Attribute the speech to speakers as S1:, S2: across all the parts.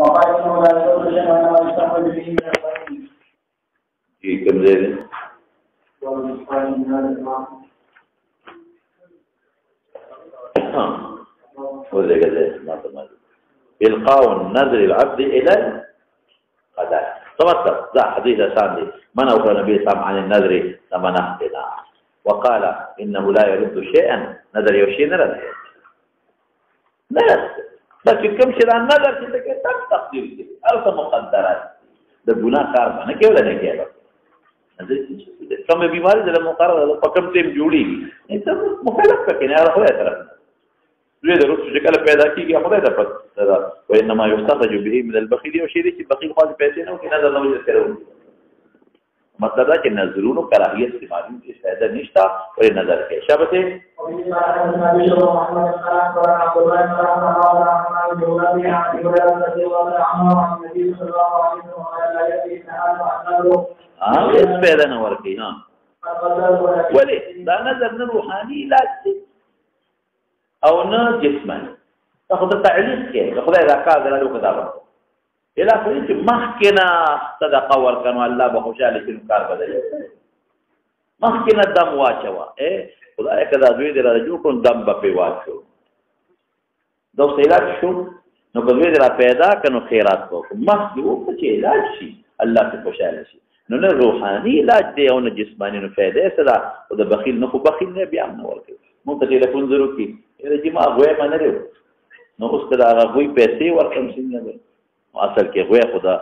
S1: وقال إنه لا يضر شيئا وإنما يستخرج به من البخيل.
S2: في كم ذلك؟ ولا كذا ما تمام. إلقاء النذر العبد إلى القضاء. تمثل ذا حديث ثاني من أوفى النبي صلى الله عليه وسلم عن النذر لمن أحدنا وقال إنه لا يرد شيئا نذر يوشي نرد نرد لكن كم شيء عن نذر كده كده تقدير كده ألف مقدرات ده بنا كارما نكيه ولا نكيه نذر كم बीमारी जरा मुकारा पकड़ टेम जोड़ी ये सब मुखालफ का किनारा हो जाता है ये जरूर शक्ल पैदा की कि खुदा का पता وإنما يستخرج به من البخيل وشيء कि बखील खाली पैसे ना कि नजर न वजह करो मतलब है कि नजरूनो कराहियत से मालूम कि फायदा निष्ठा और नजर के शब्द है हाँ इस पैदा न वर्की हाँ वली दा नजर न रूहानी इलाज او نه جسماني تاخذ تعليق کې خدای راکا غلو کتابه اله کوي چې مخکنا صدقه ورکړو الله به خوشاله شي کار بدل مخکنا دم واچوا خدای کدا دوی دره جو کوم دم په واچو دو سیلات شو نو کوي دره پیدا کنو خیرات کو مخ یو چې علاج شي الله ته خوشاله شي نو نه روحاني علاج دی او نه جسماني نو فائدې سره او د بخیل نو بخیل نه بیا نه ورکړي مو ته ټلیفون ضرورت کی چې ما غوې باندې لرو نو اوس کدا غوې پیسې ورکم څنګه نه اصل کې غوې خدا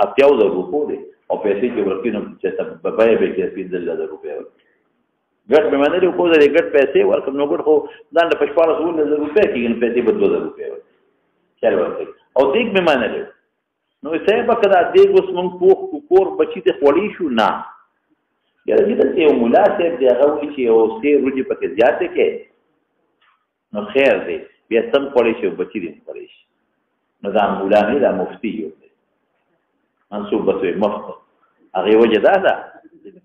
S2: اتیاو د روپو دي او پیسې چې ورکینو چې بابای به کې 15000 روپیا ګټ مې باندې کو زه ګټ پیسې ورکم نو ګټ خو ځان د 15000 روپیا کې پیسې په 2000 روپیا چل ورکړي او دیګ مې باندې نو یې په کدا دیګ اوس مونږ کور بچی ته خوړی شو نه یاره دې ته یو مولا صاحب دی هغه وی چې او سي روجي پکې زیاته کې نو خیر دی بیا سم پړې شو بچی دې پړې شي نو دا مولا نه دا مفتی یو منصوب به مفت هغه وجه دا ده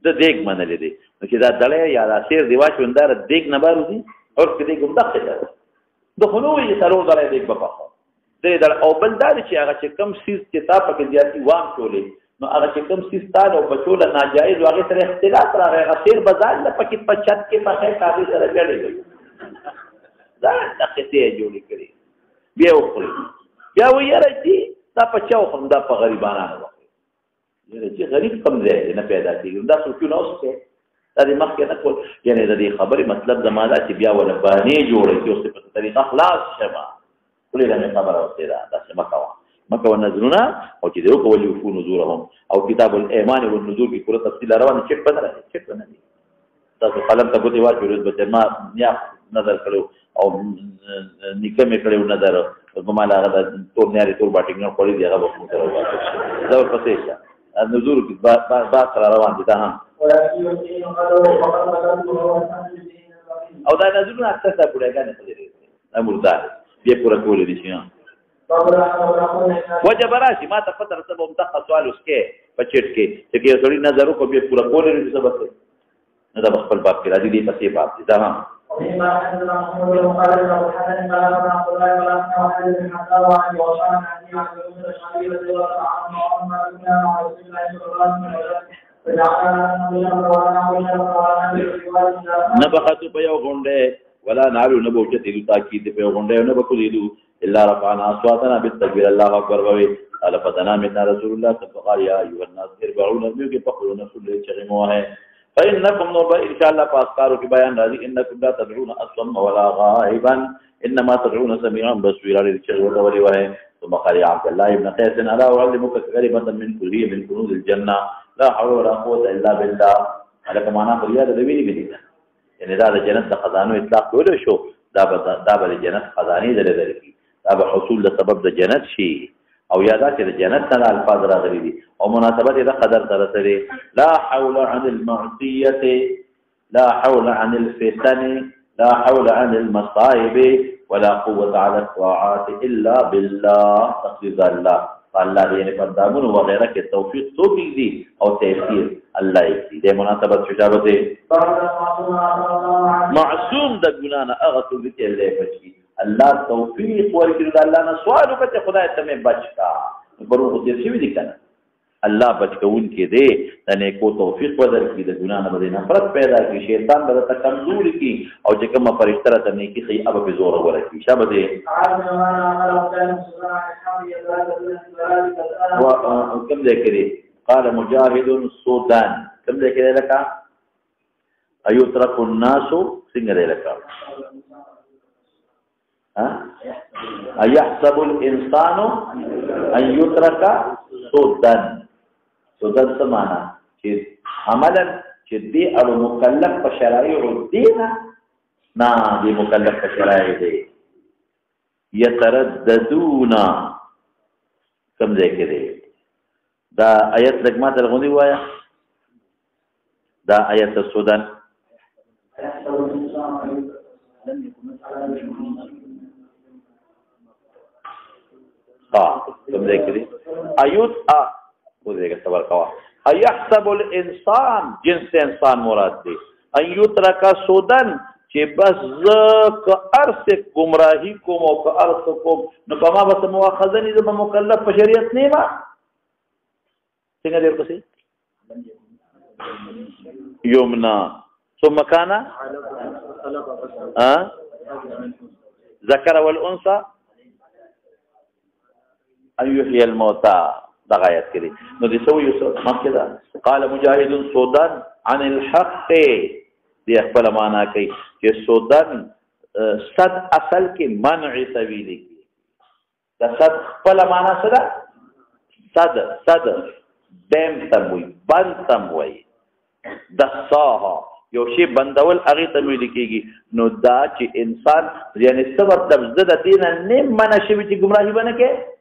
S2: د دیګ منلې دي نو چې دا دلې یا دا سیر دی واچوندار دیګ نه بارو دي او کې دیګ هم دقه ده د خلوی سره دلې دیګ په پخه دې دا او بل دا چې هغه چې کم سیس چې تا پکې زیاتی وام ټولې نو هغه چې کم سیس تا او بچول ناجایز هغه سره اختلاف راغی هغه سیر بازار نه پکې 50 کې پخې کافي سره جوړې دا تخته جوړې کړې بیا وخوري بیا ویره چې دا په چاو هم دا په غریبانو وخوري یره چې غریب کم ځای نه پیدا کیږي دا څه نو څه دا د مخکې نه کول یعنی د دې خبرې مطلب زماده چې بیا ولا باندې جوړې چې اوس په طریقه خلاص شمه ولې نه خبره اوسه دا څه مکه ونزلنا او چې دیو کولی وفو نزورهم او کتاب الايمان والنذور کې پوره تفصیل روانه چک بدره چک نه دي تاسو قلم ته کوتي واچو به ما یا نظر کړو او نیکه مې کړو نظر په ما لا غدا تور نه لري تور باټینګ نه پړې دی هغه وخت سره دا ورپسې شه نذور کې با سره روان دي دا هم او دا نذورونه اکثر ته پوره کنه دي امردار به پوره کولې دي چې وجب راشي ما ته پته رسبه متخصص سوال اوس کې پچټ کې چې یو څړي نظر کو به پوره کولې دي سبب نه دا خپل باب کې راځي دې پسې باب دي دا هم نبخاتو په یو غونډه ولا نالو نبو چې دې تاکید په یو غونډه نه بکولیدو الا رفعنا اصواتنا بالتكبير الله اكبر وي قال فتنا من رسول الله صلى الله عليه الناس اربعون نبي کې پخلو نسل چغمو ہے فانكم نور ان شاء الله پاسکارو کې بیان راځي انکم لا تدعون اصم ولا غائبا انما تدعون سميعا بصيرا للشغل ولي وهي ثم قال يا عبد الله ابن قيس الا اعلمك كلمه من كليه من كنوز الجنه لا حول ولا قوه الا بالله على معنا فریاد دی ویلي دي یعنی دا د جنت د خزانو اطلاق کول شو دا به جنت خزانه درې دا به حصول د سبب د جنت شي او یادا چې د جنت نه الفاظ راغلي دي او مناسبت د قدر سره سره لا حول عن المعصيه لا حول عن الفتن لا حول عن المصائب ولا قوه على الطاعات الا بالله تقدير الله الله دې په دامن وغيرها کې توفیق توفیق دي او تفسیر الله یې دې مناسبت شجاعت معصوم د ګنا نه هغه څه دې له پچي الله توفیق ورکړي الله نه سوال وکړي خدای ته مې بچ کا پرون خو تیر شوي دي که نه الله بچ کوونکی دی د نیکو توفیق ودرکړي د ګناه نه به دې نفرت پیدا کړي شیطان به درته کمزوري کړي او چې کومه فرشته راته نیکي ښیي هغه به زوره ورکړي شابه دې کوم ځای کې دی قال مجاهد سودان کوم ځای کې دی لکه ایترک الناس څنګه دی لکه ایحسب الانسان ان یترک سودان سودان څه معنا چې عملا چې دی او مکلف په شرایع الدین نه دی مکلف په شرایع دی یترددون کوم ځای کې دی دا آیت لږ ماته لغونی وایا دا آیت سودان کوم ځای کې دی ایوت ودرېږه صبر کوه ایحسب الانسان جنس انسان مراد دی ان یترک سودن چې بس زه که ارس ګمراهي کوم او که ارس کوم نو په ما به څه مؤاخذه نه زه به مکلف په شریعت نه یم څنګه دی ورپسې یمنا ثم كان ذكر والانثى ان يحيي الموتى دغه آیت کې نو د سو یو مخکې ده قال مجاهد سودان عن الحق دی خپل معنا کوي چې سودان صد اصل کې منع سویل کی دا صد خپل معنا څه ده صد دیم تموي بند تموي دساها یو شی بندول هغه ته ویل کېږي نو دا چې انسان یعنی څه مطلب زه د دین نه منع شوی چې ګمراهي بنه کې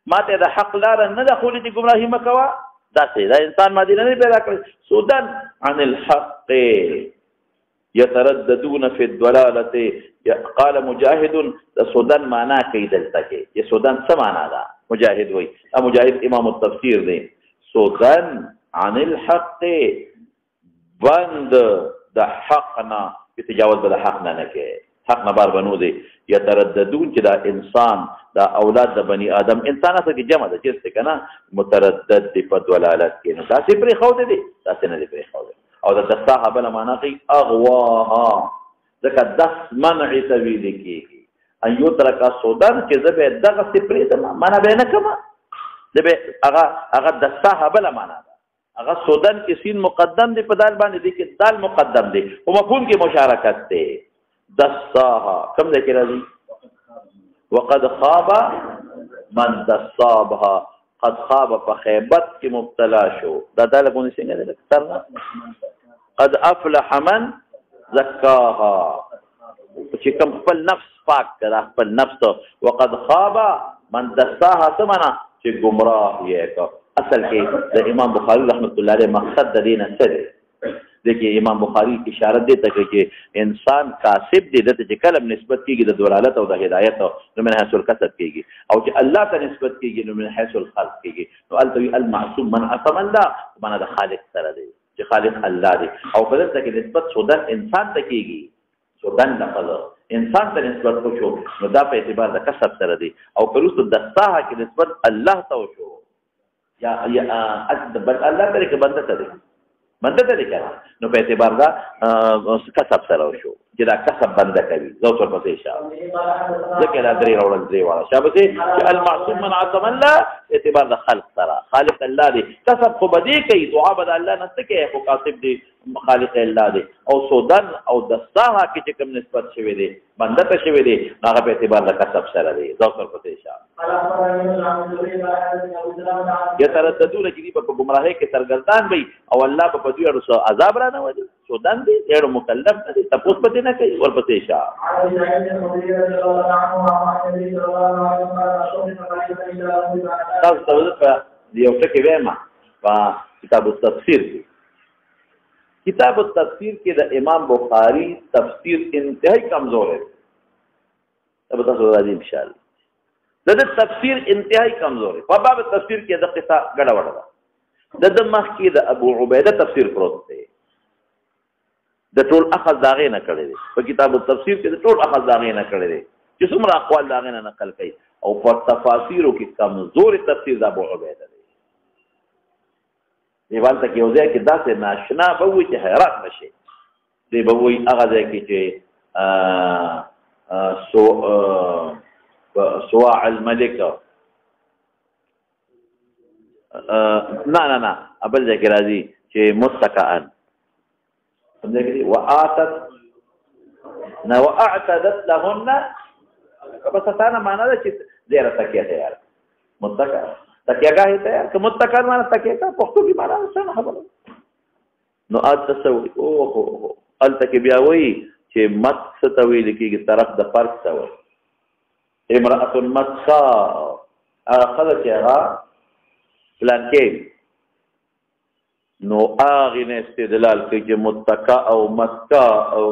S2: ماته د حق لار نه دخولې چې ګمراهي مکوا دا څه دا انسان ماده نه پیدا کړ سودان عن الحق يترددون في الضلاله قال مجاهد د سودان معنا کوي دلته کې یہ سودان څه معنا ده مجاهد وای مجاهد امام التفسیر دی سودان عن الحق بند د حقنا په تجاوز به د حق نه کې حق نه بار بنو دي يترددون چې دا انسان دا اولاد د بني آدم انسان اصل کې جمع ده چې څه کنه متردد دی په دلالت کې نو تاسو پرې خو دي تاسو نه پرې خو او د صاحب له معنا کوي اغواها ځکه دس منع سویل کېږي ان یترک سودان چې زبه دغه سپری ده معنا به نه کما زبه هغه د صاحب له معنا هغه سودان کې سین مقدم دی په دال باندې دی کې دال مقدم دی او مفهوم کې مشارکت دی دساها کوم ځای کې راځي وقد خاب من دسابها قد خاب په خیبت کې مبتلا شو دا دالګونه څنګه ده تر قد افلح من زکاها چې کوم خپل نفس پاک کړه خپل نفس وقد خاب من دساها سمنا چې گمراه یې کو اصل کې د امام بخاری رحمت الله علیه مقصد د دین څه دی देखिए امام بخاری اشاره دی ته چې انسان کاسب دی دته چې کلم نسبت کیږي د دلالت او د هدایت او من حيث الكسب کیږي او چې الله ته نسبت کیږي نو من حيث الخلق کیږي نو التوي المعصوم من عصم الله معنا د خالق سره دی چې خالق الله دی او په دې کې نسبت سودان انسان ته کیږي سودان لفظ انسان ته نسبت وشو نو دا په اعتبار د کسب سره دی او پرستو د صحه کې نسبت الله ته وشو یا بل الله ته کې بنده ته دی بنده ته لیکل نو په اعتبار دا کسب سره وشو چې دا کسب بنده کوي زو څور پسې شاو ذکر درې راوړل درې واړه شابه چې المعصوم من عصم الله اعتبار د خلق سره خالق الله دی کسب خو بدی کوي دعا بد الله نه کوي خو کاسب دی خالق الله دی او سودان او دستاها کې چې کوم نسبت شوی دی بنده ته شوی دی هغه په اعتبار د کسب سره دی زو څور پسې شاو یترددون چې دی په گمراهۍ کې سرګردان وي او الله په دوی ورسره عذاب را نه وځي سودان دی ډېر مکلف دی تاسو پته نه کوي ورپسې شاه تاسو ته یو څه کې وایم په کتاب التفسیر کتاب التفسیر کې د امام بخاری تفسیر انتهایی کمزور دی تاسو ته راځي ان شاء الله د تفسیر انتهایی کمزور دی په باب تفسیر کې د قصه غډه وډه د مخ کې د ابو عبیده تفسیر پروت دی د ټول اخذ داغه نه کړی دی په کتاب التفسیر کې د ټول اخذ داغه نه کړی دی چې څومره اقوال د هغې نه نقل کوي او په تفاسیرو کې کمزورې تفسیر د ابو عبیده دی دیوالته کې یو ځای کې داسې ناشنا به وي چې حیرات نه شي دی به وایي هغه ځای کې چې سواع الملک نه بل ځای کې راځي چې متکئن واعتدت لهن بس ثانه معنا ده چې ډیره تکیه تیار متکئ تکیهګاه تیار که متکئ معنا تکیه پښتو کې معنا څه خبره نو التسوي اوه التک بیا وایي چې مت ستوي لیکيږي طرف د فرق سوي امرأة متکا اخذ چې هغه پلان کې نو هغې نه استدلال کوي چې متکا او متکا او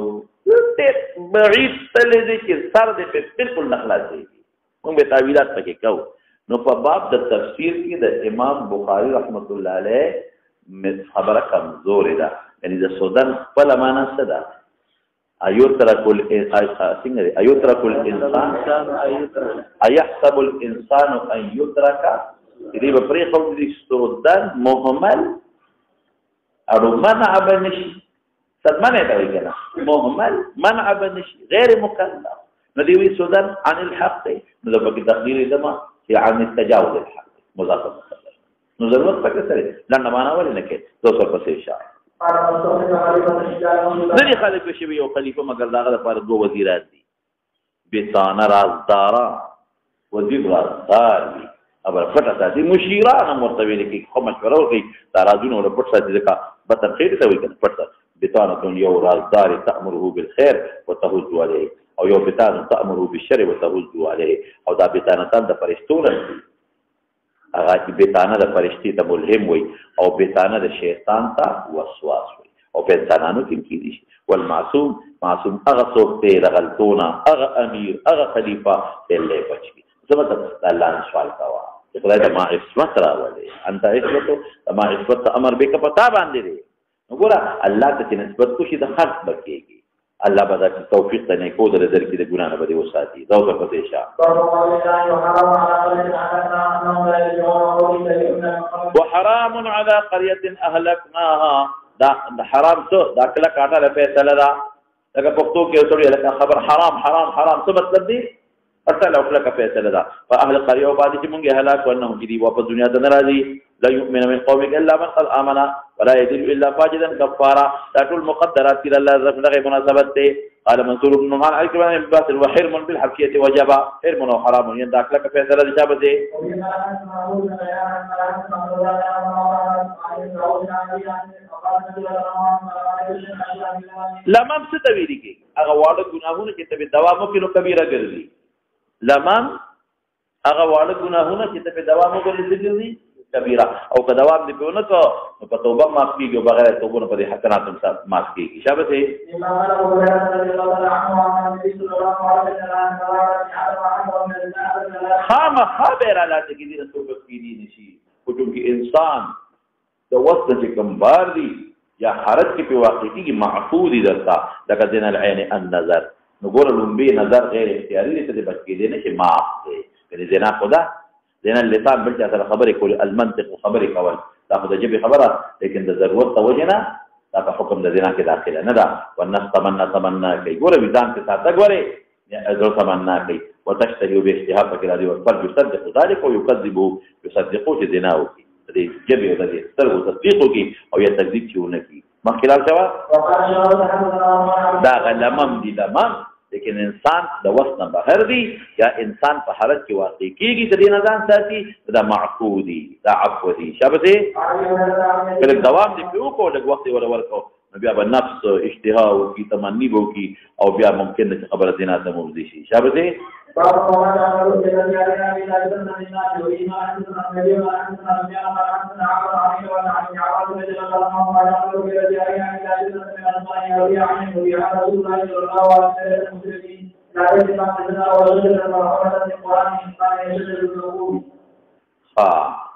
S2: بعید تللی دی چې سر دی په بالکل نه خلاصېږي موږ به تعویلات پکې کوو نو په باب د تفسیر کې د امام بخاري رحمت الله علیه خبره کمزورې ده یعنی د سودان خپله معنا څه ده ایترک الانسان ایحسب الانسان ان یترک دې به پرېښود دي سودان مهمل اړو منع به نشي صدمنه ته وایي کنه مهمل منع به نشي غیر مکلف نو دی وی سودان عن الحق نو د پکې تقدیر دما چې عن التجاوز الحق مضاف نو ضرورت پکې سره لنډه معنا ولې نه کې 200 پسې شاه ځینې خلک شوي یو خلیفه مګر داغه لپاره دوه وزیران دي بېتانه رازدارا وزیر رازدار وي خبره پټه ساتي مشیران هم ورته ویل کېږي خو مشوره ورکوي دا رازونه ورته پټ ساتي ځکه بطن خیر ته وایي که نه پټ ساتي بطانة یو رازدار تأمره بالخیر وتهز علیه او یو بطانه تأمره بالشر وتهز علیه او دا بطانتان د فرشتو نه دي هغه چې بطانه د فرشتې ته ملهم وي او بطانه د شیطان ته وسواس وي او په انسانانو کې کېدي شي والمعصوم معصوم هغه څوک دی د غلطونه هغه امیر هغه خلیفه دی بچ وي زه به د الله نه سوال کوه چې خدای ته ما عصمت راولې انت عصمتو ما عصمت امر بک په تا باندې دی وګوره الله ته نسبت کو شي د خلق بکیږي الله به دا توفیق ته نه کو در کې د ګنا نه بده وساتي دا څه پدې شه وحرام على قريه اهلكناها دا حرام څه دا کله کاټه له فیصله دا لکه پښتو کې څوړي لکه خبر حرام حرام حرام څه مطلب دی اصل او کله فیصله دا فاهل قريه او بعد چې مونږه هلاک ورنه دي واپس دنیا ته ناراضي لا يؤمن من قومك الا من قد امن ولا يدل الا فاجدا كفارا دا ټول مقدرات کې الله زغه مناسبت ته قال منصور بن نعمان عليه بن باس وحرم بالحبشيه وجب حرم وحرام ين دا کله فیصله دي شابه دي لمم ستویری کې هغه واړه ګناهونه چې ته دوام وکړو کبیره ګرځي لمم هغه واړه ګناهونه چې ته دوام وکړي کبیره او که دوام دی په نو په توبه معاف کیږي او بغیر توبه نه په حسنات هم معاف کیږي شابه دې خبر علاته کې دې توبه کیږي نشي خو چې انسان د وسط چې کوم بار دی یا حرج کې په واقع کېږي معفو دي درته لکه دین العين النظر نو ګور لومبي نظر غیر اختیاري دي ته بچ کېدې نه چې معاف دی یعنی زنا خدا زين اللسان بلجأ على خبرك المنطق وخبرك أول تأخذ جبي خبره لكن ده ضرورت توجنا لا حكم ده زنا كداخله ندا والناس تمنى كي يقول بيزان كساتك وري أزر تمنى كي وتشتهي باشتهاء فكرة والفرد يصدق ذلك ويكذبه يصدقوه جناه دې جبي او دې سترګو تصدیق وکي او یا تکذیب چونه کی مخکلال شوا دا غلمم دي لمم لیکن انسان د وسنه بهر دی یا انسان په حالت کې واقع کیږي د دې نظام ساتي دا معفو دي دا عفو دي شابه دي کله دوام دی په کو لږ وخت ورکو بیا به نفس اشتها او کی تمنی بو کی او بیا ممکن چې خبره دینا ته موضوع شي شابه دي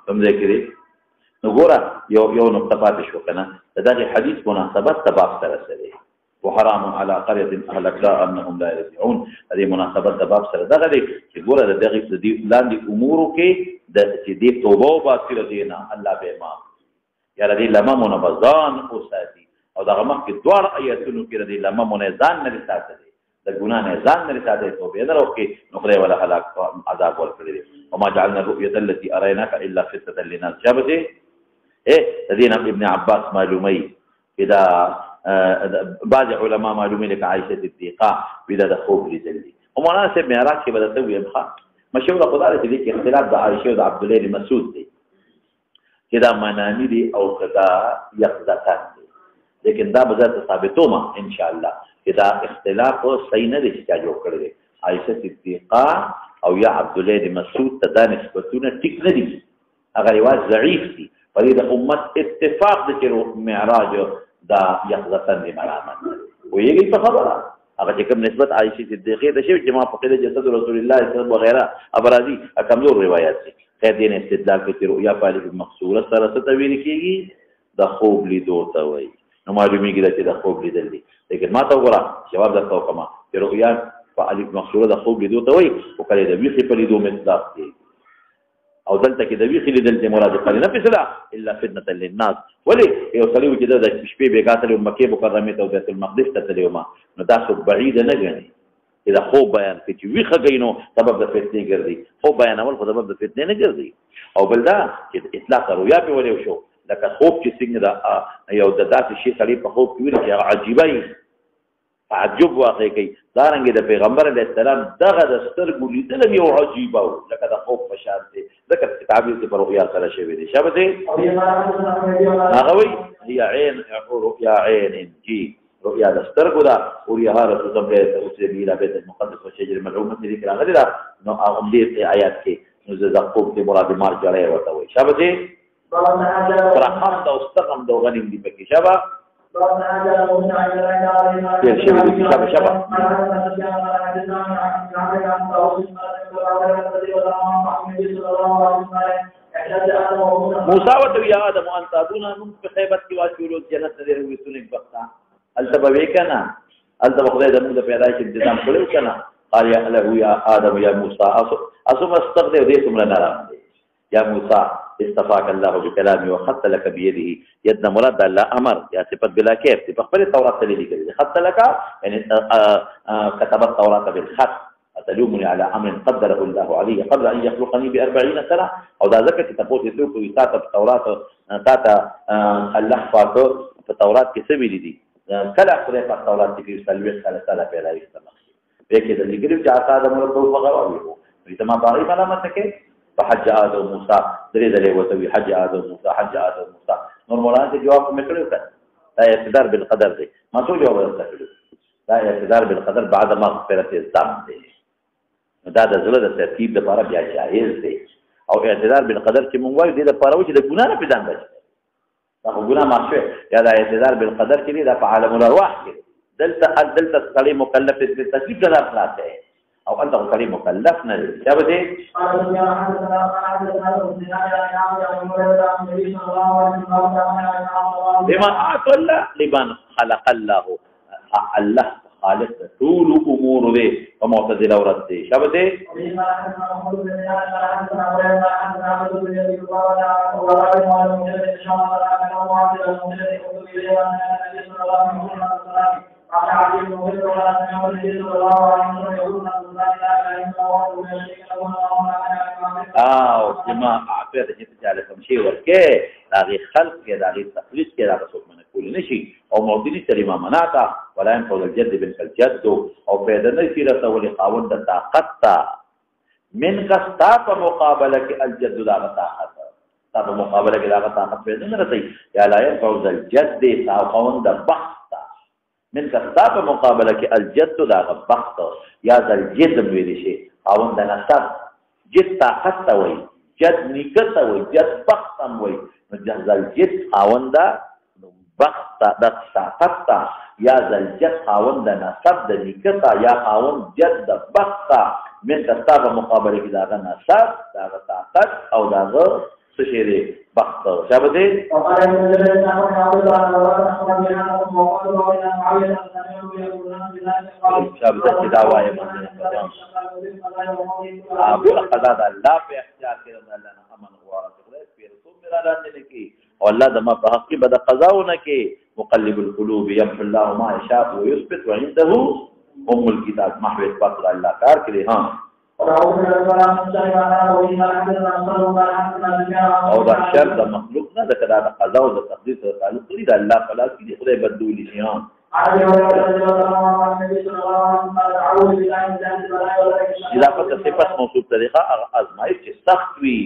S2: کوم ځای کې نو ګوره یو نقطه پاتې شو کنه دغه حدیث مناسبت تباب سره سره وحرام على قريه اهلكناها انهم لا يرجعون. هذه مناسبه د باب سره دغه دي چې ګوره د دغه د لاندې امورو کې د چې دې توبه او باسي دینا الله به ما یا ردی لمه منبذان او ساتي او دغه مخکې دوه آیاتونو کې ردی لمه منځان نه ساتي د ګنا نه ځان نه ساتي توبه نه وکي نو خدای ولا هلاك عذاب ورکړي. وما جعلنا الرؤيا التي اريناك الا فتنه للناس. شابته الذين ابن عباس معلومي اذا بعض علماء معلومي لك عائشه الصديقه اذا دخول لذلي ومناسب معراج کې بدته وي مشهور خدای دې کې اختلاف د عائشه او د عبد الله بن مسعود دی کدا منانی دي او کدا یقظتان دي لیکن دا به ذات ثابتو ما ان شاء الله کدا اختلاف صحیح نه دي چې جوړ کړی عائشه صدیقه او یا عبد الله بن مسعود ته دا نسبتونه ټیک نه دي هغه رواج ضعیف دي په دې امت اتفاق د چې معراج دا یقظتان دي مرامت ویږي په خبره هغه چې کوم نسبت عائشه صدیقه د شی چې ما په قید جسد رسول الله صلی الله علیه وسلم وغیرہ ابرازي کمزور روایت دي خیر دین استدلال کې رؤیا په الف مقصوره سره تطویل کیږي د خوب لیدو ته وایي نو معلومیږي چې د خوب لیدل دي لیکن ما ته وګوره جواب درته کوم چې رؤیا په الف مقصوره د خوب لیدو ته وایي او کله د ویخي په لیدو مطلق دی او دلته کې د ویخي لیدل ته مراد کړي نه پسلا الا فتنه للناس ولی یو سړی چې د شپې بیګاتل مکه مکرمه ته بیت المقدس ته تللی ما نو تاسو بعید نه غني اذا خوب بیان کې چې ویخه غینو سبب د فتنې ګرځي خوب بیانول خو سبب د فتنې نه ګرځي او بل دا چې اطلاق رؤیا په ولې شو لکه خوب چې څنګه دا یو د داسې شي سړی په خوب کې ویل چې عجیبه تعجب واقع کوي دا رنګ د پیغمبر علیه السلام دغه د سترګو لیدل یو عجیبه لکه د خوب په شان دی ذکر تعبیر په رؤیا سره شوی دی شابه هغه وی هي عین رؤیا عین جی رؤيا دسترګو دا او یا رسول الله صلی الله علیه وسلم بیت المقدس او شجر ملعونه دې کې راغلي دا نو هغه دې آیات کې نو زقوب دې مراد مار جړې ورته وي شابه دې فرحان دا استقم دو غنیم دې پکې شابه موسی وتو یا آدم انت ابونا من خیبت کی واچولو جنت دې وسونه بختا التبوي كنا التبخذ هذا من پیدائش انتظام کړو کنا قال يا له يا ادم يا موسى اصم استغفر وديتم لنا يا موسى استفاك الله بكلامي وخط لك بيده يدنا مراد الله امر يا صفت بلا كيف تخبر التوراة اللي كده خط لك يعني كتب التوراة بالخط أتلومني على أمر قدره الله علي قبل أن يخلقني ب40 سنة أو ذا ذكر تقول يتركوا يتاتا التوراة تاتا اللحفة في التوراة كسبيل دي کله خدای په تورات کې سلوي سره پیدا ایستل به کې د لګریو چې آساده مرته فغواوي وي ته ما باندې علامت کې په حج ادم موسی درې درې وته وي حج ادم موسی حج ادم موسی نور مولانا ته جواب مې کړو کړه دا اقتدار بالقدر دی ما څو جواب ورکړو دا اقتدار بالقدر بعد ما غفرت الذنب دی دا د زړه د ترتیب لپاره بیا جایز دی او اقتدار بالقدر چې مونږ وایو د لپاره چې د ګناه نه پیدا نه دا ګناه معصيه یا دا اعتذار بالقدر کې دا په عالم الارواح کې دلته سړی مکلف دې تکلیف نه راځي او انت سړی مکلف نه دی دا به بما اعطى الله لمن خلق الله الله خالق طول امور دې په معتزله ورته دي شابه دې جما اعطيت چې تعلم شي ورکه هغه خلق کې هغه تخلیق کې هغه څوک منه کول نشي او موجودي کلمه مناتا ولا ينفذ الجد بالجد او پیدا نه شي رسول قاوند طاقت من کستا په مقابله کې الجد لا طاقت تا په مقابله کې لا طاقت پیدا نه رسي یا لا ينفذ الجد قاوند بخت من کستا په مقابله کې الجد لا بخت یا ذل جد ویل شي قاوند نصب جد طاقت وي جد نکته وي جد بختم وي ذل جد قاوند بخت د طاقت یا ذل جد قاوند نصب د نکته یا قاوند جد بخت من کستا په مقابله کې دا نصب دا طاقت او دا څه شی دی بخت شابه دی شابه چې دا وایي ابو قضا د الله په اختیار کې د الله نه امن غواړي خدای په رسول میرا لاندې کې او الله د ما په حق کې بد قضاونه کې مقلب القلوب يمحو الله ما يشاء ويثبت وعنده ام الكتاب محو اثبات الله کار کړي ها او دا شر د مخلوق نه د کدا د قضا او د تقدیر سره تعلق لري د الله په لاس کې خدای بدولي شي ها اضافه صفت موصوف طریقه ازمایش چې سخت وي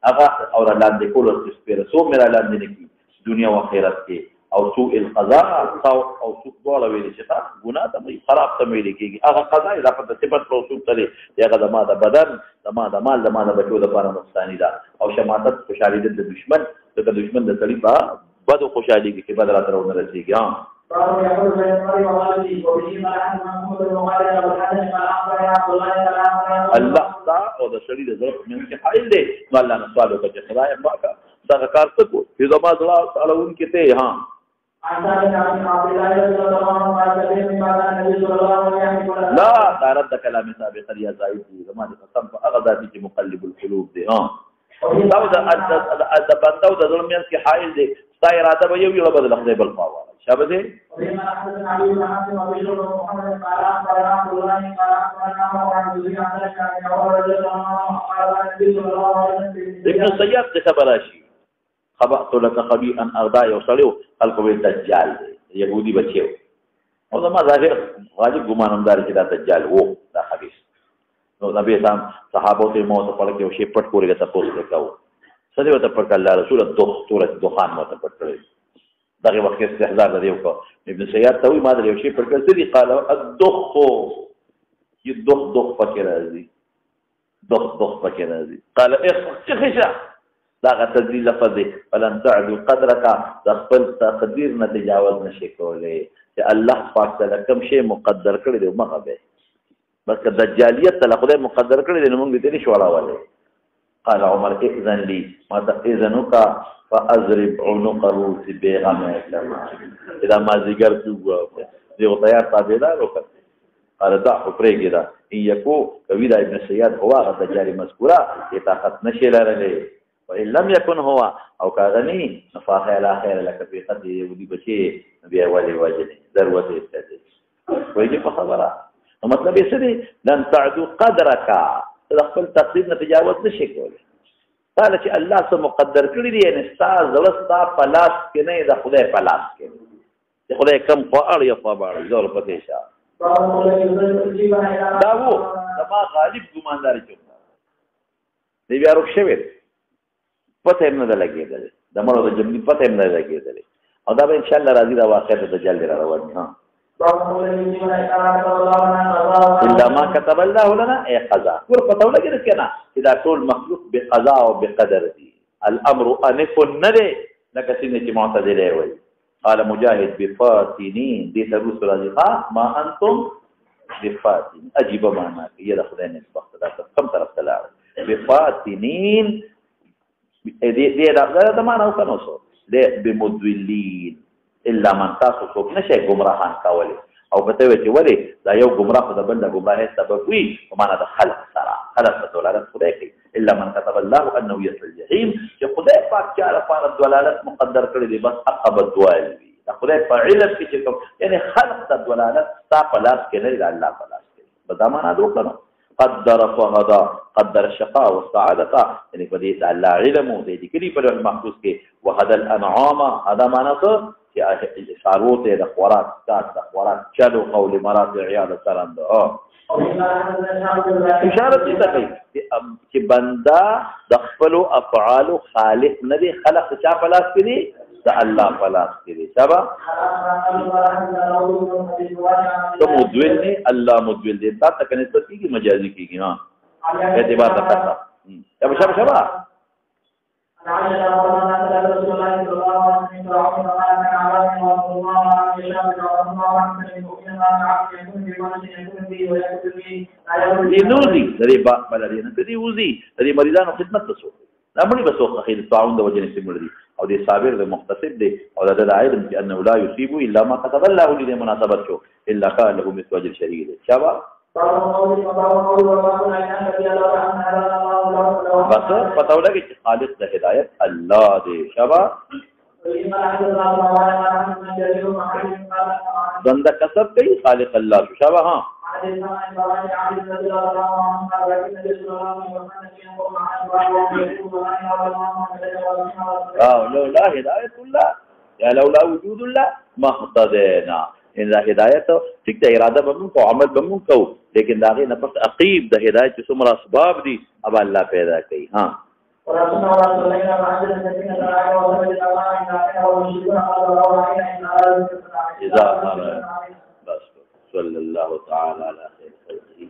S2: هغه او لاندې کول او سپیرسو میرا لاندې کی دنیا او آخرت کې او سوء القضاء او سوء ډول ویل چې ګناه ته خراب ته ویل کېږي هغه قضا اضافه صفت موصوف طریقه هغه د ما د بدن د ما د مال د ما د بچو لپاره نقصان ده او شماتت خوشالي د دشمن د دشمن د سړي په بد خوشالي کې بدل راځو نه رسیږي الله تا او د شری د ظرف من کې حایل دی نو الله نه سوال وکړي خدای پاک دا کار څه کو چې زما الله تعالی ان کې ته ها لا تارد کلام سابق یا زائد دی زما د قسم په هغه ذاتي چې مقلب القلوب دی ها دا د بنده او د ظلم من کې حایل دی ستا اراده به یو بدل خدای بل پاوه شابه دی ابن سیاد څه خبر راشي خبأت لك خبيئا اغدا یو سړیو خلکو وی دجال دی يهودي بچیو او زما ظاهر غالب ګمان همدار چې دا دجال وو دا خبيث نو نبی سلام صحابو ته موت پړ کې او شی پټ کورګه تاسو وکاو سړی وته پټ الله رسول سورۃ دخان مت پټ کړی دغه وخت استحضار دی او ابن سیاد ته وی ما د یو شی پټ کړی دی قال الدخ يدخ دخ فکر راځي دخ فکر راځي قال اخشى دا غتذلی لفظ دی فلن تعدو قدرک د خپل تقدیر نه تجاوز نشي کولای چې الله پاک تعالی کوم شی مقدر کړی دی مغه به بس که دجالیت تعالی خدای مقدر کړی دی نو موږ دې نشو راوړل قال عمر اذن لي ما اذنك فاضرب عنقه بغم اذا ما ذکر شو دی او تیار تابعدار وکړه قال دا پرېږي دا یکو کوي دا ابن سیاد هو هغه دجالی مذکوره چې طاقت نشي لرلې وإن لم يكن هو او كاغني نفاخ على خير لك في قد يودي بشي بیا ولي واجني ضرورت استدي ويجي په خبره نو مطلب یې څه دی لن تعدو قدرك خپل تقدیر نه تجاوز نشي کولای قال چې الله سم مقدر کړی دی ان استاد زلستا پلاس کې نه د خدای پلاس کې چې خدای کم قوار یا فبار زور پته شه دا وو ما غالب ګماندار چوک دی بیا روښوي پته هم نه لګېدل د مړو د جمعي پته هم نه لګېدل او دا به ان شاء الله راځي دا واقع ته جلد را روان ها الا ما كتب الله لنا اي قضاء ور پته ولګېد کنه چې دا ټول مخلوق بقضاء او بقدر دي الامر انف الندى لك سنه معتدل وي قال مجاهد بفاتنين دي تروس راځي ما انتم بفاتن عجيب معنا یې د خدای نسبت دا کم طرف تلار بفاتنين دې دا معنا وکړو سو دې بمدولين الا من تاسو څوک نشي گمراهان کولای او پته وي چې ولی دا یو گمراه د بل گمراهي سبب وي په معنا د خلق سره خلق دلالت خدای کوي الا من كتب الله انه يصل الجحيم چې خدای پاک چې لپاره دلالت مقدر کړی دی بس عقب الدوال وي دا خدای په علم کې چې کوم یعنی خلق د دلالت تا پلاس کې نه دی الله پلاس کې دا معنا وکړو قدر فهدا قدر الشقاء والسعادة يعني فديت الله علم دې کلی په المحفوظ کې وهذا الانعام هذا معنی څه چې اشارو ته د خوراک تاسو د خوراک چلو قول مراد عیاده سرند اشاره دې ته کوي چې بندا د خپل افعال خالق نه دی خلق چا پلاس کې دی د الله پلاس کې دی سبا تو مدول دی الله مدول دی تا ته کنه څه کیږي مجازي کیږي ها اعتبار وکړه شبا دې نوزي درې با بلدي نه دې وزي درې مریضانو خدمت تاسو دا مړي بس وخت خیر طاعون د وجه نسي مړ دي او دې صابر د مختصر دي او د علم چې انه لا يصيب الا ما كتب الله له مناسبت شو الا قال له مثل اجر شريك دي شابه بس پتہ ولګي چې خالق د هدایت الله دی شابه بنده کسب کوي خالق الله شابه ها لولا هدایت الله یا لولا وجود الله ما اهتدینا ان هدایت ټیک ته اراده بمون کو عمل بمون کو لیکن داغه نه پس عقیب د هدایت چې څومره اسباب دي اب الله پیدا کوي ها بس صلى الله تعالى على خير خلقه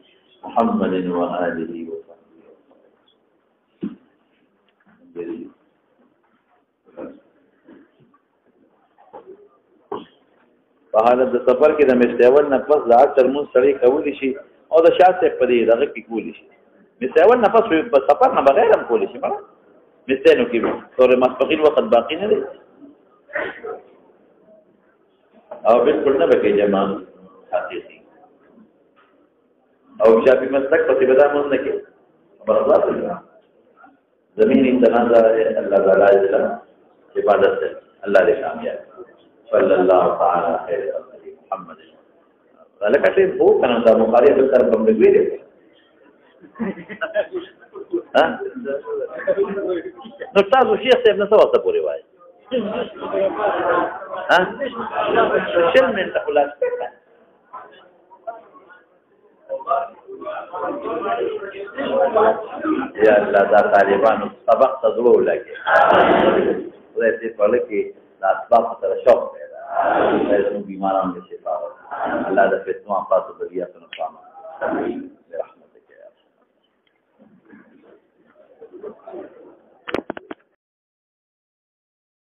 S2: محمد وآله وصحبه وسلم. په حالت د سفر کې د مستیول نفس د اثر مون سړی کولی شي او د شاته په دې دغه کې کولی شي مستیول نفس په سفر نه بغیر هم کولی شي مړه مستینو کې تور مسبقین وخت باقی نه دی او بالکل نه بکې جمع حقیقي او شافي مسلک په بدا مون نه کې برابر زمینی تنازع الله تعالی جل عبادت الله دې کامیاب صلى الله تعالى خير محمد لکه چې هو کنه دا بخاری د طرف هم دی ها نو تاسو شیخ صاحب نه څه وخت پورې وایي ها شل من خلاص یا الله دا طالبانو سبق تدرو لګي خدای دې په لکه اسباب سره شوق پیدا زموږ بیماران د شفا الله د فتنو افات او بلیاتو نقصان برحمتک یا